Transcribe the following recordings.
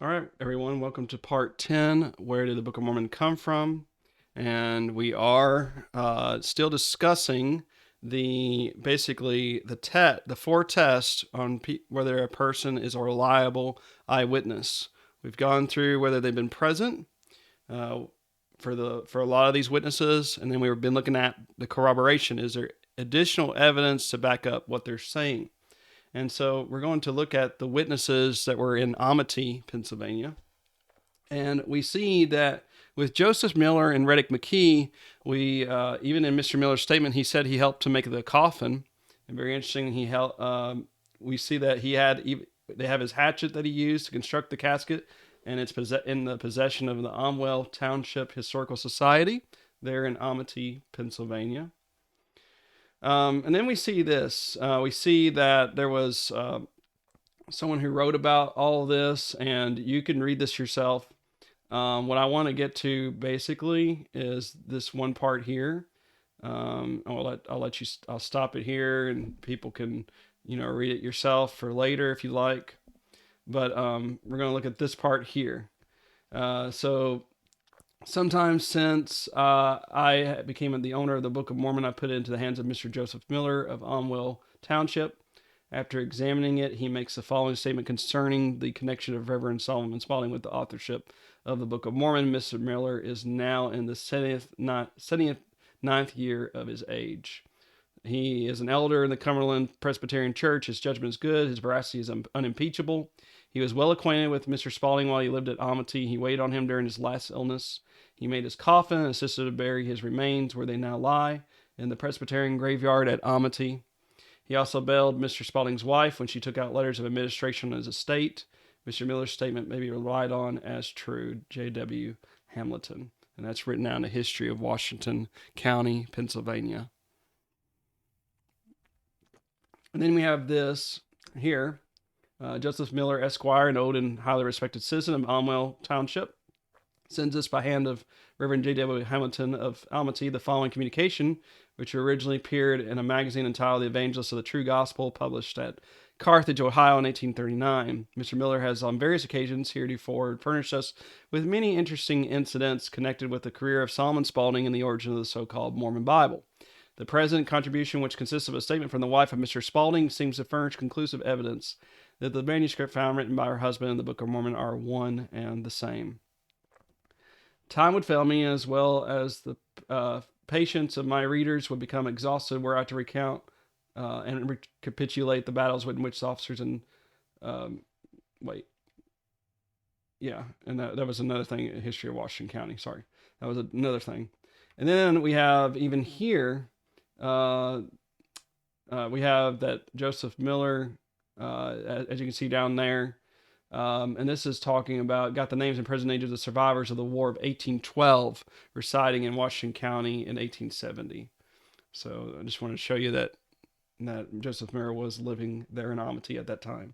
All right, everyone, welcome to part 10. Where did the Book of Mormon come from? And we are still discussing the four tests on whether a person is a reliable eyewitness. We've gone through whether they've been present uh, for a lot of these witnesses, and then we've been looking at the corroboration. Is there additional evidence to back up what they're saying? And so we're going to look at the witnesses that were in Amity, Pennsylvania. And we see that with Joseph Miller and Reddick McKee, we even in Mr. Miller's statement, he said he helped to make the coffin. And very interesting, he helped. We see that they have his hatchet that he used to construct the casket, and it's in the possession of the Amwell Township Historical Society there in Amity, Pennsylvania. And then we see this. We see that there was someone who wrote about all of this, and you can read this yourself. What I want to get to basically is this one part here. I'll stop it here, and people can, read it yourself for later if you like. But we're going to look at this part here. So sometime since I became the owner of the Book of Mormon, I put it into the hands of Mr. Joseph Miller of Amwell Township. After examining it, he makes the following statement concerning the connection of Reverend Solomon Spaulding with the authorship of the Book of Mormon. Mr. Miller is now in the 79th year of his age. He is an elder in the Cumberland Presbyterian Church. His judgment is good. His veracity is unimpeachable. He was well acquainted with Mr. Spaulding while he lived at Amity. He waited on him during his last illness. He made his coffin and assisted to bury his remains where they now lie, in the Presbyterian graveyard at Amity. He also bailed Mr. Spaulding's wife when she took out letters of administration on his estate. Mr. Miller's statement may be relied on as true. J.W. Hamilton. And that's written down in the history of Washington County, Pennsylvania. And then we have this here. Joseph Miller, Esquire, an old and highly respected citizen of Amwell Township, sends us by hand of Reverend J.W. Hamilton of Amity the following communication, which originally appeared in a magazine entitled The Evangelist of the True Gospel, published at Carthage, Ohio in 1839. Mr. Miller has on various occasions heretofore furnished us with many interesting incidents connected with the career of Solomon Spaulding and the origin of the so-called Mormon Bible. The present contribution, which consists of a statement from the wife of Mr. Spaulding, seems to furnish conclusive evidence that the manuscript found written by her husband in the Book of Mormon are one and the same. Time would fail me, as well as the patience of my readers would become exhausted were I to recount and recapitulate the battles in which officers and um, wait, yeah, and that was another thing in history of Washington County. Sorry, that was another thing. And then we have even here, we have that Joseph Miller, as you can see down there, and this is talking about, got the names and present ages of the survivors of the War of 1812 residing in Washington County in 1870. So I just want to show you that Joseph Miller was living there in Amity at that time.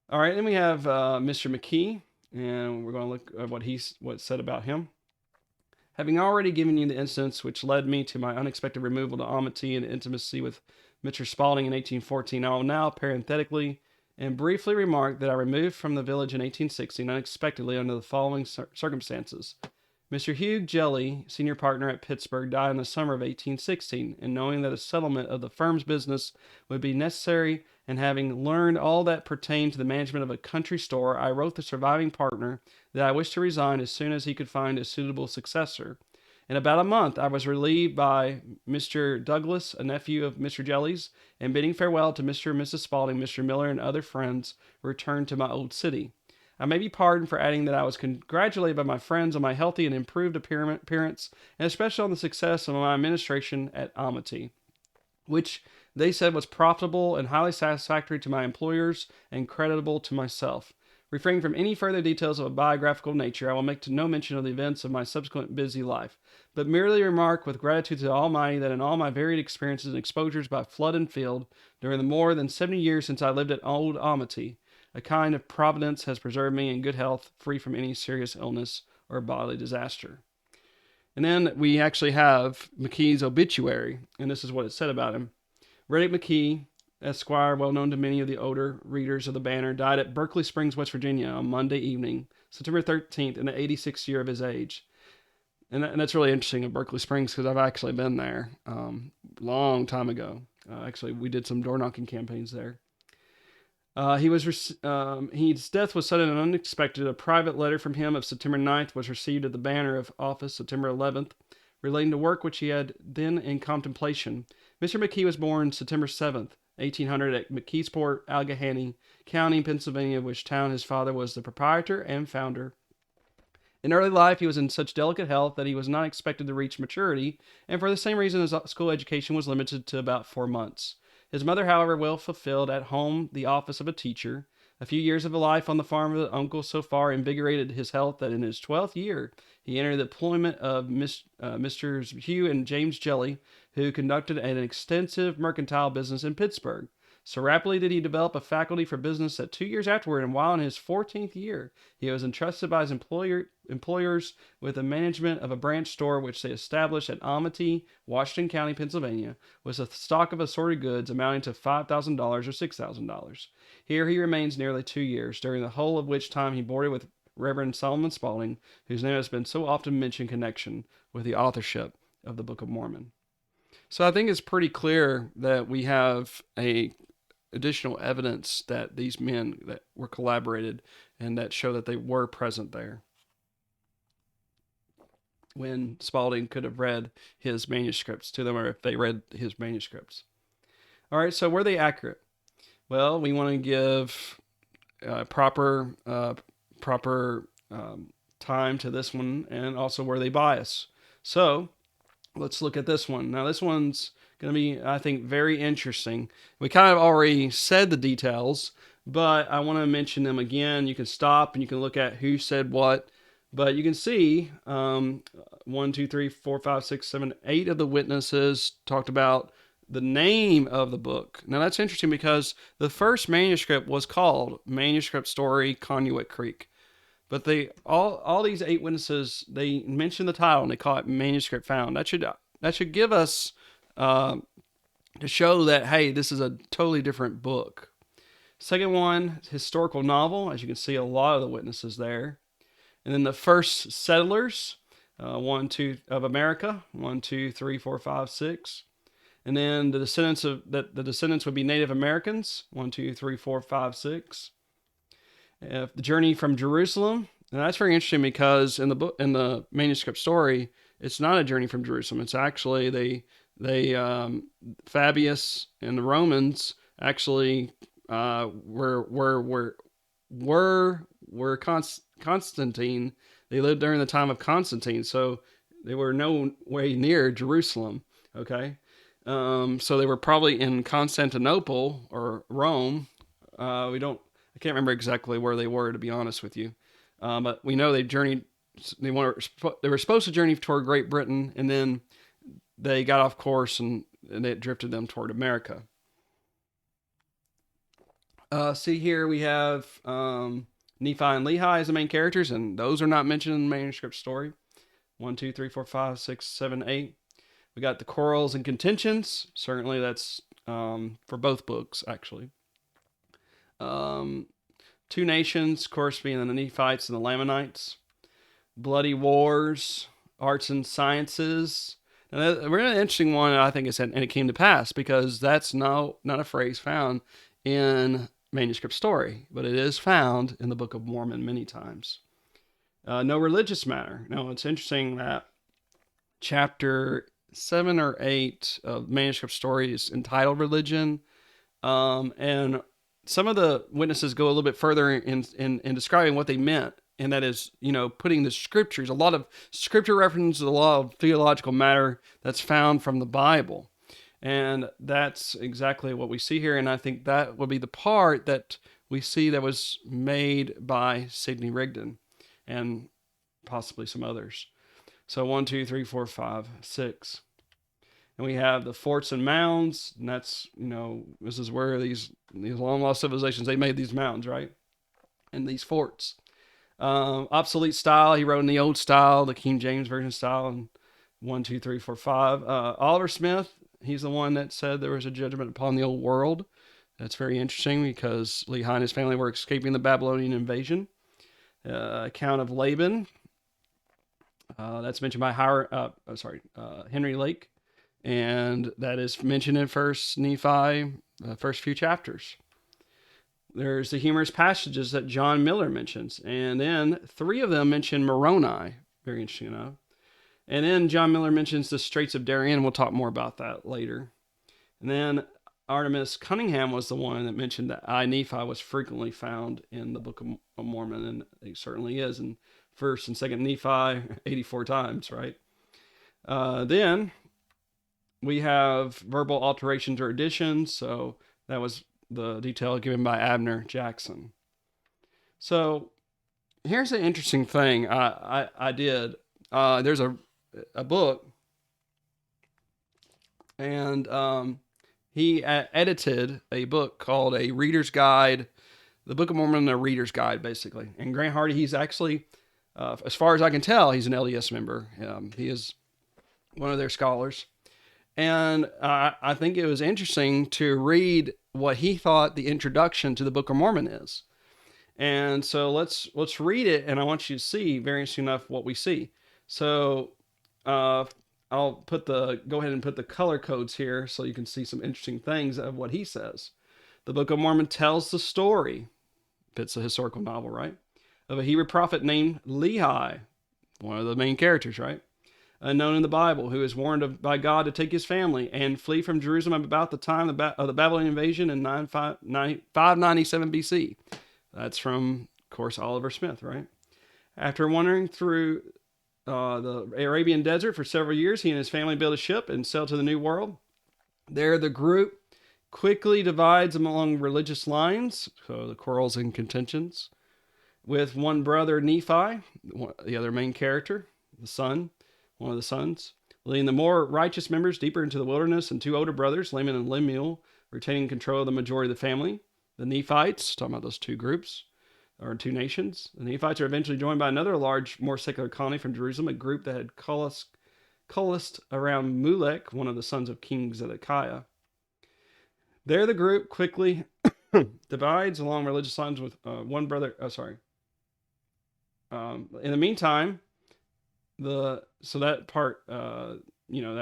All right, then we have Mr. McKee, and we're going to look at what's said about him. Having already given you the instance which led me to my unexpected removal to Amity and intimacy with Mr. Spaulding in 1814, I will now parenthetically and briefly remark that I removed from the village in 1816 unexpectedly under the following circumstances. Mr. Hugh Jelly, senior partner at Pittsburgh, died in the summer of 1816, and knowing that a settlement of the firm's business would be necessary, and having learned all that pertained to the management of a country store, I wrote the surviving partner that I wished to resign as soon as he could find a suitable successor. In about a month, I was relieved by Mr. Douglas, a nephew of Mr. Jelly's, and bidding farewell to Mr. and Mrs. Spaulding, Mr. Miller, and other friends, returned to my old city. I may be pardoned for adding that I was congratulated by my friends on my healthy and improved appearance, and especially on the success of my administration at Amity, which they said was profitable and highly satisfactory to my employers and creditable to myself. Refraining from any further details of a biographical nature, I will make no mention of the events of my subsequent busy life, but merely remark with gratitude to the Almighty that in all my varied experiences and exposures by flood and field, during the more than 70 years since I lived at Old Amity, a kind of providence has preserved me in good health, free from any serious illness or bodily disaster. And then we actually have McKee's obituary, and this is what it said about him. Reddick McKee Esquire, well known to many of the older readers of the Banner, died at Berkeley Springs, West Virginia on Monday evening, September 13th, in the 86th year of his age. And that's really interesting of Berkeley Springs because I've actually been there long time ago. Actually, we did some door knocking campaigns there. His death was sudden and unexpected. A private letter from him of September 9th was received at the Banner of Office September 11th, relating to work which he had then in contemplation. Mr. McKee was born September 7th, 1800, at McKeesport, Allegheny County, Pennsylvania, which town his father was the proprietor and founder. In early life, he was in such delicate health that he was not expected to reach maturity, and for the same reason, his school education was limited to about 4 months. His mother, however, well fulfilled at home the office of a teacher. A few years of life on the farm of the uncle so far invigorated his health that in his 12th year he entered the employment of Messrs. Hugh and James Jelly, who conducted an extensive mercantile business in Pittsburgh. So rapidly did he develop a faculty for business that 2 years afterward, and while in his 14th year, he was entrusted by his employers with the management of a branch store which they established at Amity, Washington County, Pennsylvania, with a stock of assorted goods amounting to $5,000 or $6,000. Here he remains nearly 2 years, during the whole of which time he boarded with Reverend Solomon Spaulding, whose name has been so often mentioned in connection with the authorship of the Book of Mormon. So I think it's pretty clear that we have a additional evidence that these men that were collaborated and that show that they were present there when Spaulding could have read his manuscripts to them, or if they read his manuscripts. All right, so were they accurate? Well, we want to give proper time to this one, and also were they biased. So let's look at this one. Now, this one's going to be, I think, very interesting. We kind of already said the details, but I want to mention them again. You can stop and you can look at who said what, but you can see 1, 2, 3, 4, 5, 6, 7, 8 of the witnesses talked about the name of the book. Now, that's interesting because the first manuscript was called Manuscript Story, Conduit Creek. But all these 8 witnesses, they mention the title and they call it Manuscript Found. That should give us to show that, hey, this is a totally different book. Second one, historical novel. As you can see, a lot of the witnesses there. And then the first settlers, 1, 2 of America, 1, 2, 3, 4, 5, 6. And then the descendants would be Native Americans, 1, 2, 3, 4, 5, 6. The journey from Jerusalem, and that's very interesting because in the manuscript story, it's not a journey from Jerusalem. It's actually Fabius and the Romans actually were Constantine. They lived during the time of Constantine, so they were no way near Jerusalem. Okay, so they were probably in Constantinople or Rome. I can't remember exactly where they were, to be honest with you. But we know they journeyed. They were supposed to journey toward Great Britain, and then they got off course, and it drifted them toward America. See here we have Nephi and Lehi as the main characters, and those are not mentioned in the manuscript story. 1, 2, 3, 4, 5, 6, 7, 8. We got the quarrels and contentions. Certainly, that's for both books, actually. 2 nations, of course, being the Nephites and the Lamanites. Bloody wars, arts and sciences. And a really interesting one, I think, is and it came to pass, because that's not a phrase found in manuscript story, but it is found in the Book of Mormon many times. No religious matter. Now, it's interesting that chapter 7 or 8 of manuscript story is entitled Religion, and some of the witnesses go a little bit further in describing what they meant, and that is, putting the scriptures, a lot of scripture references, a lot of theological matter that's found from the Bible. And that's exactly what we see here, and I think that would be the part that we see that was made by Sidney Rigdon and possibly some others. So 1, 2, 3, 4, 5, 6. And we have the forts and mounds, and that's, this is where these long lost civilizations, they made these mounds, right? And these forts. Obsolete style, he wrote in the old style, the King James Version style, and 1, 2, 3, 4, 5. Oliver Smith, he's the one that said there was a judgment upon the old world. That's very interesting because Lehi and his family were escaping the Babylonian invasion. Account of Laban, that's mentioned by Henry Lake, and that is mentioned in First Nephi, first few chapters. There's the humorous passages that John Miller mentions, and then 3 of them mention Moroni. Very interesting enough. And then John Miller mentions the Straits of Darien. We'll talk more about that later. And then Artemis Cunningham was the one that mentioned that I, Nephi, was frequently found in the Book of Mormon, and it certainly is in First and Second Nephi 84 times, right? Then we have verbal alterations or additions. So that was the detail given by Abner Jackson. So here's an interesting thing I did. There's a book, and he edited a book called A Reader's Guide, the Book of Mormon, a Reader's Guide, basically. And Grant Hardy, he's actually, as far as I can tell, he's an LDS member. He is one of their scholars. And I think it was interesting to read what he thought the introduction to the Book of Mormon is. And so let's read it, and I want you to see, very interesting enough, what we see. So I'll go ahead and put the color codes here so you can see some interesting things of what he says. The Book of Mormon tells the story, it's a historical novel, right, of a Hebrew prophet named Lehi, one of the main characters, right, unknown in the Bible, who is warned by God to take his family and flee from Jerusalem about the time of the Babylonian invasion in 597 BC. That's from, of course, Oliver Smith, right? After wandering through the Arabian desert for several years, he and his family built a ship and sailed to the New World. There, the group quickly divides along religious lines, so the quarrels and contentions, with one brother, Nephi, the other main character, the son, one of the sons, leading the more righteous members deeper into the wilderness, and 2 older brothers, Laman and Lemuel, retaining control of the majority of the family. The Nephites, talking about those 2 groups, or 2 nations. The Nephites are eventually joined by another large, more secular colony from Jerusalem, a group that had coalesced around Mulek, one of the sons of King Zedekiah. There, the group quickly divides along religious lines with one brother. In the meantime, so that part, that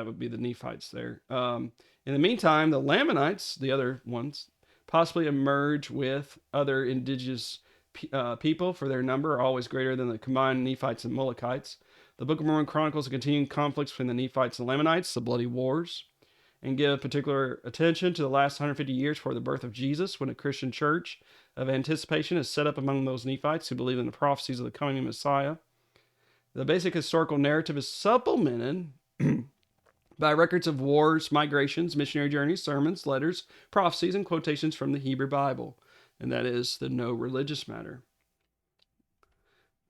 would be the Nephites there. In the meantime, the Lamanites, the other ones, possibly emerge with other indigenous people, for their number are always greater than the combined Nephites and Mulekites. The Book of Mormon chronicles the continuing conflicts between the Nephites and Lamanites, the bloody wars, and give particular attention to the last 150 years before the birth of Jesus, when a Christian church of anticipation is set up among those Nephites who believe in the prophecies of the coming Messiah. The basic historical narrative is supplemented by records of wars, migrations, missionary journeys, sermons, letters, prophecies, and quotations from the Hebrew Bible, and that is the no religious matter.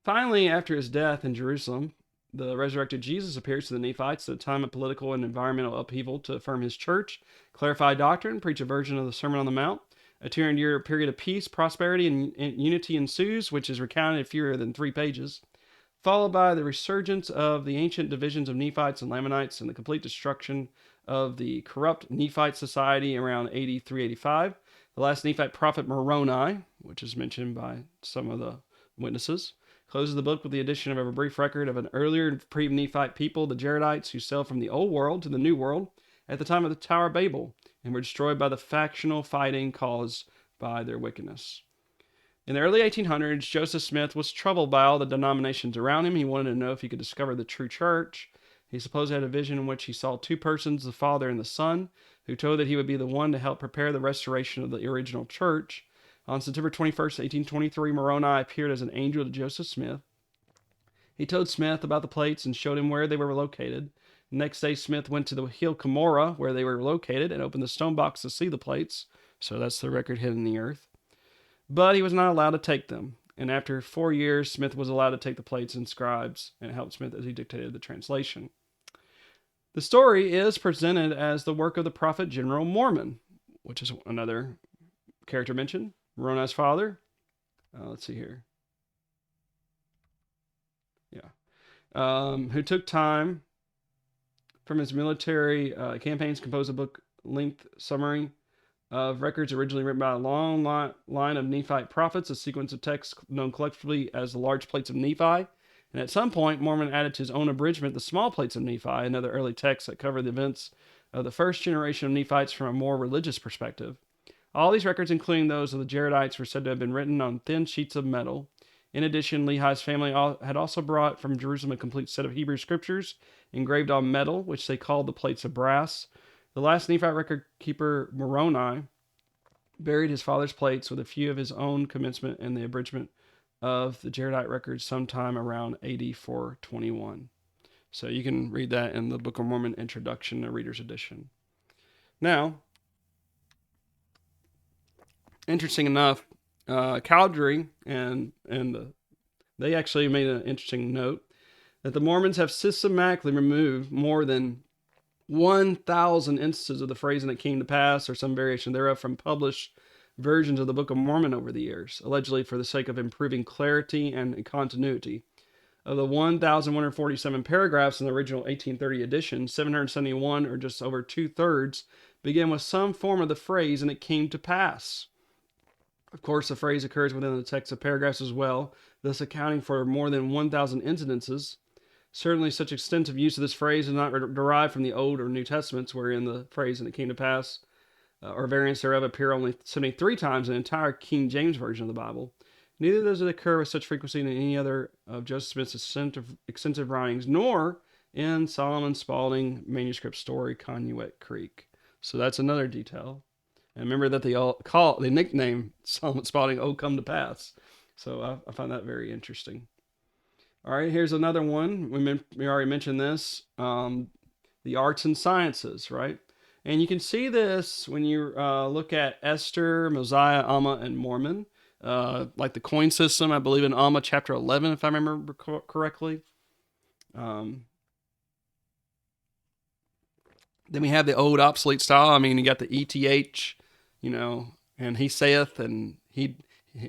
Finally, after his death in Jerusalem, the resurrected Jesus appears to the Nephites at a time of political and environmental upheaval to affirm his church, clarify doctrine, preach a version of the Sermon on the Mount. A 200-year period of peace, prosperity, and unity ensues, which is recounted in fewer than 3 pages, followed by the resurgence of the ancient divisions of Nephites and Lamanites and the complete destruction of the corrupt Nephite society around AD 385. The last Nephite prophet, Moroni, which is mentioned by some of the witnesses, closes the book with the addition of a brief record of an earlier pre-Nephite people, the Jaredites, who sailed from the Old World to the New World at the time of the Tower of Babel and were destroyed by the factional fighting caused by their wickedness. In the early 1800s, Joseph Smith was troubled by all the denominations around him. He wanted to know if he could discover the true church. He supposedly had a vision in which he saw 2 persons, the Father and the Son, who told that he would be the one to help prepare the restoration of the original church. On September 21st, 1823, Moroni appeared as an angel to Joseph Smith. He told Smith about the plates and showed him where they were located. The next day, Smith went to the hill Cumorah, where they were located, and opened the stone box to see the plates. So that's the record hidden in the earth. But he was not allowed to take them. And after 4 years, Smith was allowed to take the plates and scribes, and helped Smith as he dictated the translation. The story is presented as the work of the prophet General Mormon, which is another character mentioned. Moroni's father. Let's see here. Who took time from his military campaigns to compose a book-length summary of records originally written by a long line of Nephite prophets, a sequence of texts known collectively as the large plates of Nephi. And at some point, Mormon added to his own abridgment the small plates of Nephi, another early text that covered the events of the first generation of Nephites from a more religious perspective. All these records, including those of the Jaredites, were said to have been written on thin sheets of metal. In addition, Lehi's family had also brought from Jerusalem a complete set of Hebrew scriptures engraved on metal, which they called the plates of brass. The last Nephite record keeper, Moroni, buried his father's plates with a few of his own commencement in the abridgment of the Jaredite records sometime around AD 421. So you can read that in the Book of Mormon Introduction, a Reader's Edition. Now, interesting enough, Cowdery they actually made an interesting note that the Mormons have systematically removed more than 1,000 instances of the phrase "and it came to pass" or some variation thereof from published versions of the Book of Mormon over the years, allegedly for the sake of improving clarity and continuity. Of the 1,147 paragraphs in the original 1830 edition, 771, or just over 2/3, begin with some form of the phrase "and it came to pass." Of course, the phrase occurs within the text of paragraphs as well, thus accounting for more than 1,000 incidences. Certainly, such extensive use of this phrase is not derived from the Old or New Testaments, wherein the phrase "and it came to pass" or variants thereof appear only 73 times in the entire King James Version of the Bible. Neither does it occur with such frequency in any other of Joseph Smith's extensive writings, nor in Solomon Spaulding manuscript story Conduit Creek. So that's another detail. And remember that they nickname Solomon Spaulding "Oh Come to Pass." So I find that very interesting. All right, here's another one. We already mentioned this. The arts and sciences, right? And you can see this when you look at Esther, Mosiah, Alma, and Mormon. Like the coin system, I believe in Alma chapter 11, if I remember correctly. Then we have the old obsolete style. I mean, you got the ETH, and he saith, and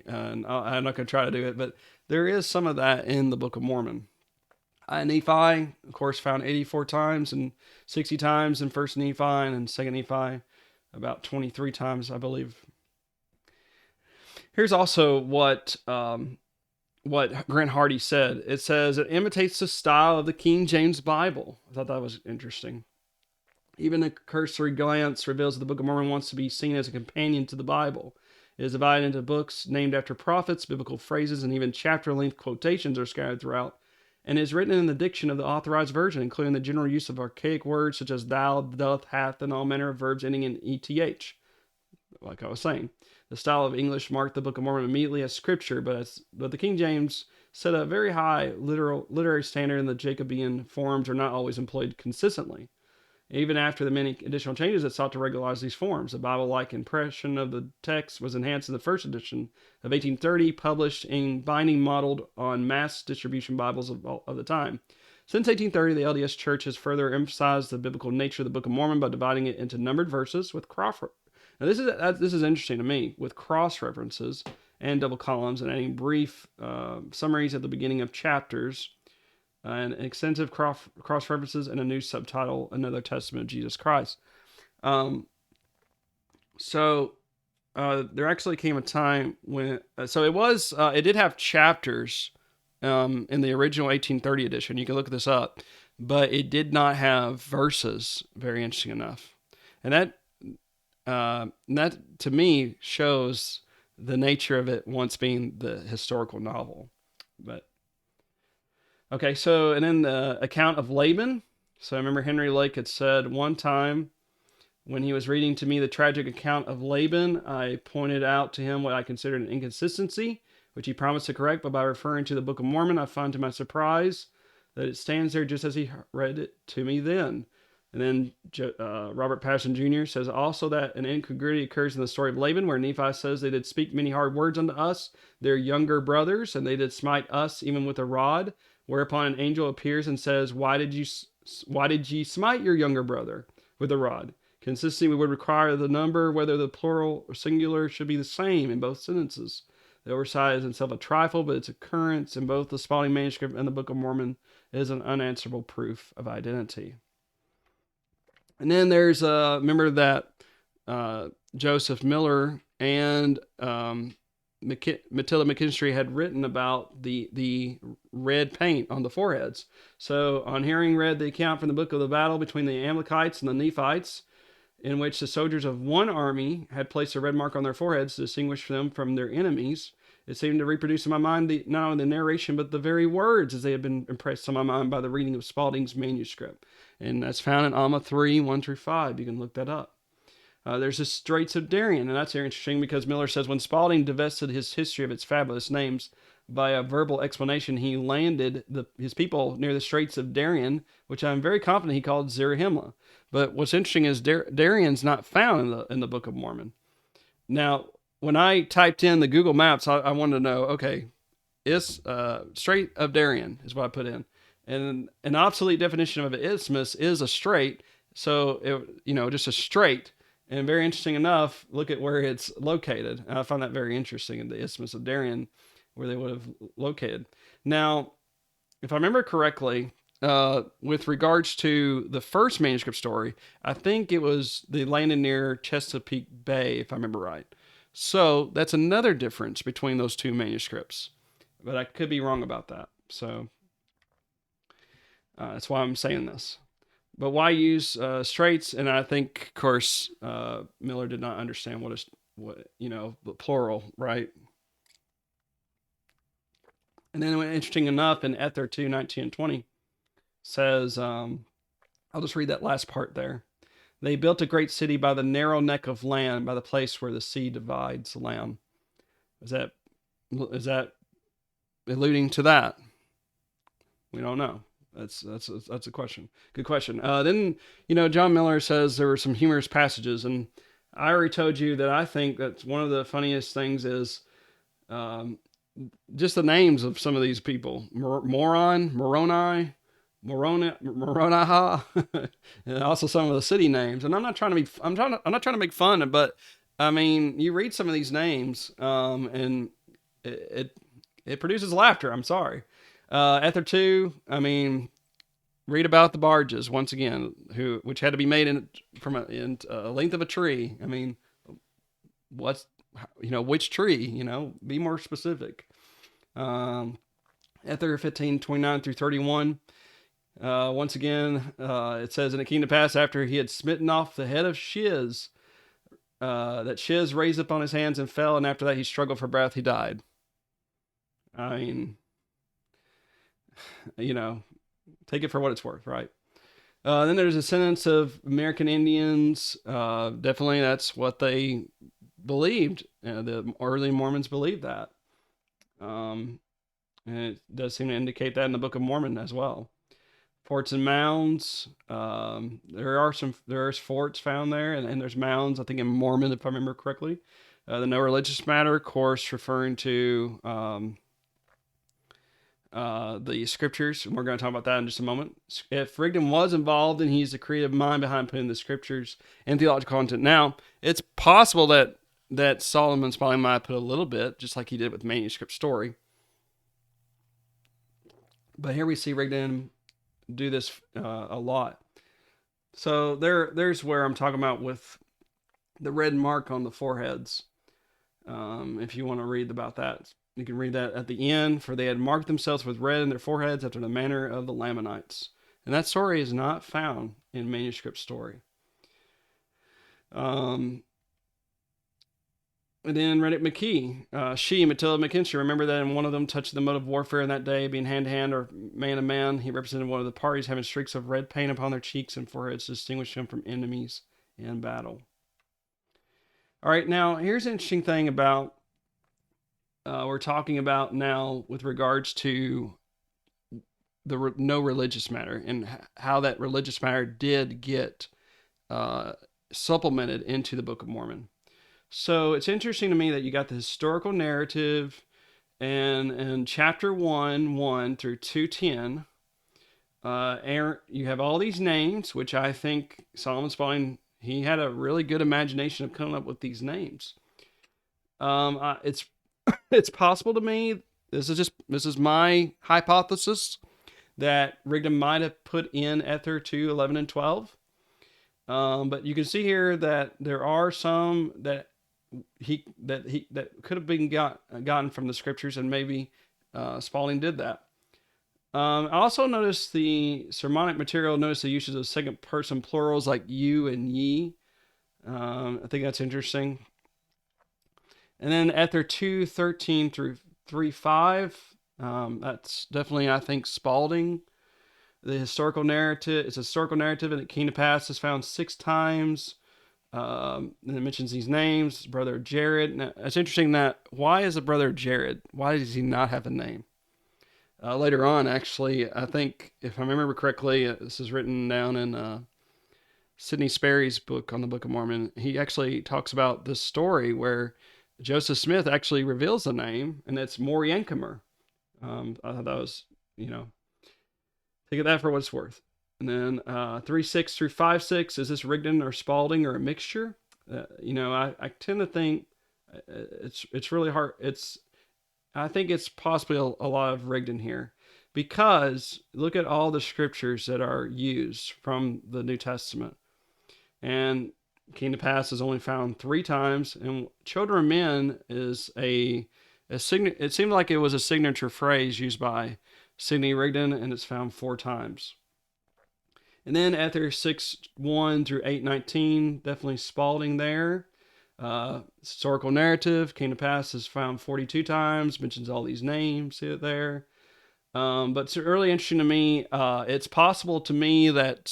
I'm not going to try to do it, but there is some of that in the Book of Mormon. Nephi, of course, found 84 times and 60 times in First Nephi and Second Nephi, about 23 times, I believe. Here's also what Grant Hardy said. It says it imitates the style of the King James Bible. I thought that was interesting. Even a cursory glance reveals that the Book of Mormon wants to be seen as a companion to the Bible. It is divided into books named after prophets, biblical phrases, and even chapter-length quotations are scattered throughout, and is written in the diction of the authorized version, including the general use of archaic words such as thou, doth, hath, and all manner of verbs ending in ETH. Like I was saying, the style of English marked the Book of Mormon immediately as scripture, but the King James set a very high literary standard, and the Jacobean forms are not always employed consistently. Even after the many additional changes that sought to regularize these forms, the Bible-like impression of the text was enhanced in the first edition of 1830, published in binding modeled on mass distribution Bibles of the time. Since 1830, the LDS Church has further emphasized the biblical nature of the Book of Mormon by dividing it into numbered verses with cross. Now, this is interesting to me, with cross references and double columns, and adding brief summaries at the beginning of chapters, and extensive cross references, and a new subtitle, Another Testament of Jesus Christ. So there actually came a time when, it did have chapters in the original 1830 edition. You can look this up, but it did not have verses. Very interesting enough, and that to me shows the nature of it once being the historical novel. But okay, so and then the account of Laban. So I remember Henry Lake had said one time when he was reading to me the tragic account of Laban, I pointed out to him what I considered an inconsistency, which he promised to correct, but by referring to the Book of Mormon, I found to my surprise that it stands there just as he read it to me then. And then Robert Passion Jr. says also that an incongruity occurs in the story of Laban, where Nephi says they did speak many hard words unto us, their younger brothers, and they did smite us even with a rod. Whereupon an angel appears and says, Why did ye smite your younger brother with a rod? Consistency would require the number, whether the plural or singular, should be the same in both sentences. The oversight is itself a trifle, but its occurrence in both the Spaulding manuscript and the Book of Mormon is an unanswerable proof of identity. And then there's remember that Joseph Miller and Matilda McKinstry had written about the red paint on the foreheads. So, on hearing read the account from the book of the battle between the Amalekites and the Nephites, in which the soldiers of one army had placed a red mark on their foreheads to distinguish them from their enemies, it seemed to reproduce in my mind not only the narration but the very words as they had been impressed on my mind by the reading of Spalding's manuscript. And that's found in Alma 3, 1 through 5. You can look that up. There's the Straits of Darien, and that's interesting because Miller says when Spalding divested his history of its fabulous names by a verbal explanation, he landed his people near the Straits of Darien, which I'm very confident he called Zarahemla. But what's interesting is Darien's not found in the Book of Mormon. Now, when I typed in the Google Maps, I wanted to know, okay, is Strait of Darien is what I put in, and an obsolete definition of an isthmus is a strait. So just a strait. And very interesting enough, look at where it's located. I find that very interesting in the Isthmus of Darien, where they would have located. Now, if I remember correctly, with regards to the first manuscript story, I think it was they landed near Chesapeake Bay, if I remember right. So that's another difference between those two manuscripts. But I could be wrong about that. So that's why I'm saying this. But why use straits? And I think, of course, Miller did not understand the plural, right? And then, interesting enough, in Ether 2, 19 and 20, says, I'll just read that last part there. They built a great city by the narrow neck of land, by the place where the sea divides the land. Is that alluding to that? We don't know. That's a question. Good question. Then John Miller says there were some humorous passages, and I already told you that I think that one of the funniest things is just the names of some of these people: Moroni, and also some of the city names. And I'm not trying to make fun, but I mean, you read some of these names, and it produces laughter. I'm sorry. Ether 2, I mean, read about the barges once again, which had to be made from a length of a tree. I mean, which tree? Be more specific. Ether 15, 29 through 31. Once again, it says, and it came to pass after he had smitten off the head of Shiz, that Shiz raised up on his hands and fell, and after that he struggled for breath, he died. I mean, take it for what it's worth, right? Then there's a sentence of American Indians. Definitely that's what they believed. The early Mormons believed that. And it does seem to indicate that in the Book of Mormon as well. Forts and mounds. There's forts found there, and there's mounds, I think in Mormon, if I remember correctly. The no religious matter, of course, referring to the scriptures, and we're going to talk about that in just a moment. If Rigdon was involved, and he's the creative mind behind putting the scriptures and theological content. Now, it's possible that Solomon Spalding might put a little bit, just like he did with manuscript story. But here we see Rigdon do this a lot. So there's where I'm talking about with the red mark on the foreheads. If you want to read about that, you can read that at the end. For they had marked themselves with red in their foreheads after the manner of the Lamanites. And that story is not found in manuscript story. And then Reddick McKee, Matilda McKinstry, remember that in one of them touched the mode of warfare in that day, being hand to hand or man to man. He represented one of the parties having streaks of red paint upon their cheeks and foreheads to distinguish them from enemies in battle. All right, now here's an interesting thing about we're talking about now with regards to the no religious matter and how that religious matter did get supplemented into the Book of Mormon. So it's interesting to me that you got the historical narrative and chapter 1 through 210. You have all these names, which I think Solomon Spalding, he had a really good imagination of coming up with these names. It's possible to me, this is my hypothesis, that Rigdon might have put in Ether 2, 11, and 12. But you can see here that there are some that could have been gotten from the scriptures, and maybe Spalding did that. I also noticed the sermonic material. Notice the uses of second person plurals like you and ye. I think that's interesting. And then Ether 2:13 through 3:5. That's definitely, I think, Spalding. The historical narrative. It's a historical narrative, and it came to pass is found 6 times. And it mentions these names, brother Jared. Now, it's interesting that why is a brother Jared? Why does he not have a name? Later on, actually, I think if I remember correctly, this is written down in Sidney Sperry's book on the Book of Mormon. He actually talks about this story where Joseph Smith actually reveals the name, and it's Moriankamer. I thought that was, take that for what it's worth. And then 3:6 through 5:6, is this Rigdon or Spalding or a mixture? I tend to think it's really hard. I think it's possibly a lot of Rigdon here, because look at all the scriptures that are used from the New Testament, and came to pass is only found 3 times, and children of men is it seemed like it was a signature phrase used by Sidney Rigdon, and it's found 4 times. And then Ether 6:1 through 8:19, definitely Spalding there. Historical narrative came to pass is found 42 times, mentions all these names, see it there. But it's really interesting to me. It's possible to me that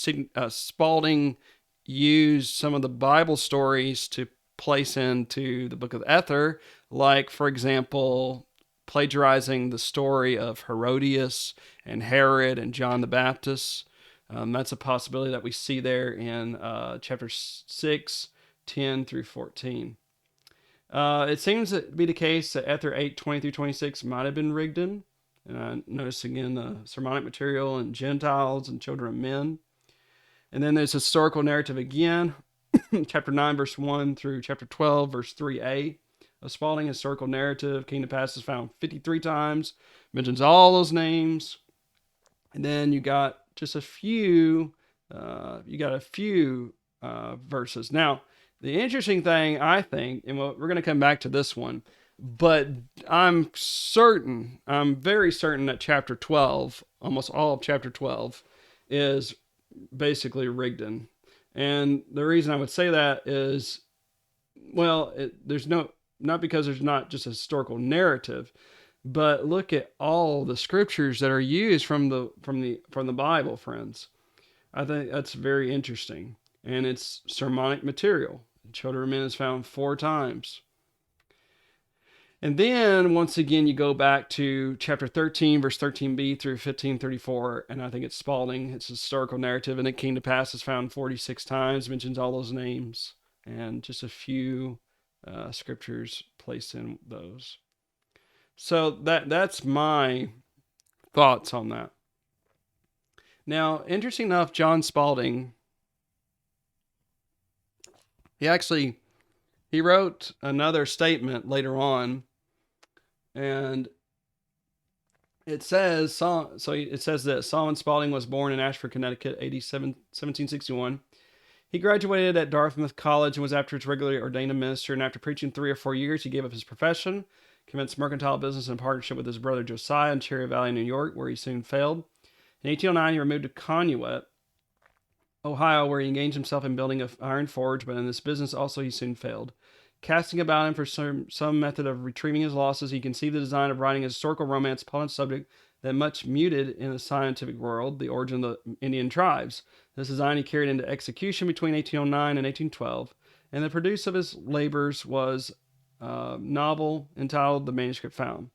Spalding used some of the Bible stories to place into the book of Ether, like, for example, plagiarizing the story of Herodias and Herod and John the Baptist. That's a possibility that we see there in chapter 6, 10 through 14. It seems to be the case that Ether 8:20 through 26 might have been Rigdon. And notice again the sermonic material and Gentiles and children of men. And then there's historical narrative again, chapter 9, verse 1 through chapter 12, verse 3a. A Spalding historical narrative came to pass is found 53 times, mentions all those names. And then you got just a few, verses. Now, the interesting thing, I think, and we're going to come back to this one, but I'm very certain that chapter 12, almost all of chapter 12, is basically Rigdon. And the reason I would say that is, well, not because there's not just a historical narrative, but look at all the scriptures that are used from the Bible, friends. I think that's very interesting, and it's sermonic material. Children of men is found 4 times. And then once again, you go back to chapter 13, verse 13b through 15:34, and I think it's Spalding. It's a historical narrative, and it came to pass is found 46 times, mentions all those names, and just a few scriptures placed in those. So that's my thoughts on that. Now, interesting enough, John Spalding, he wrote another statement later on, and it says that Solomon Spalding was born in Ashford, Connecticut, 1761. He graduated at Dartmouth College and was afterwards regularly ordained a minister, and after preaching 3 or 4 years, he gave up his profession, commenced mercantile business in partnership with his brother Josiah in Cherry Valley, New York, where he soon failed. In 1809, he removed to Conneaut, Ohio, where he engaged himself in building an iron forge, but in this business also he soon failed. Casting about him for some method of retrieving his losses, he conceived the design of writing a historical romance upon a subject that much muted in the scientific world, the origin of the Indian tribes. This design he carried into execution between 1809 and 1812, and the produce of his labors was a novel entitled The Manuscript Found.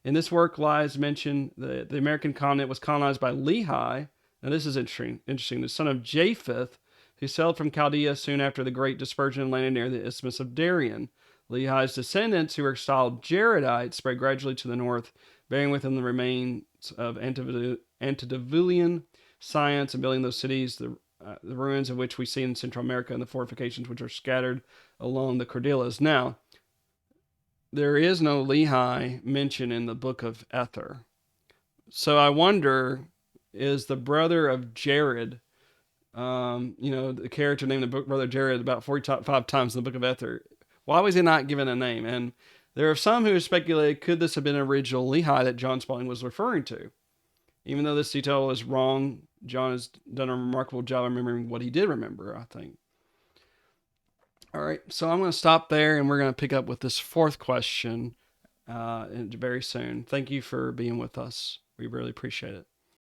In this work lies mentioned that the American continent was colonized by Lehi. Now this is interesting, the son of Japheth, who sailed from Chaldea soon after the great dispersion and landed near the Isthmus of Darien. Lehi's descendants, who are styled Jaredites, spread gradually to the north, bearing with them the remains of antediluvian science and building those cities, the ruins of which we see in Central America, and the fortifications which are scattered along the Cordilleras. Now, there is no Lehi mentioned in the book of Ether. So I wonder, is the brother of Jared The character named the book Brother Jared about 45 times in the book of Ether. Why was he not given a name? And there are some who have speculated, could this have been original Lehi that John Spalding was referring to? Even though this detail is wrong, John has done a remarkable job remembering what he did remember, I think. All right, so I'm going to stop there, and we're going to pick up with this fourth question very soon. Thank you for being with us. We really appreciate it.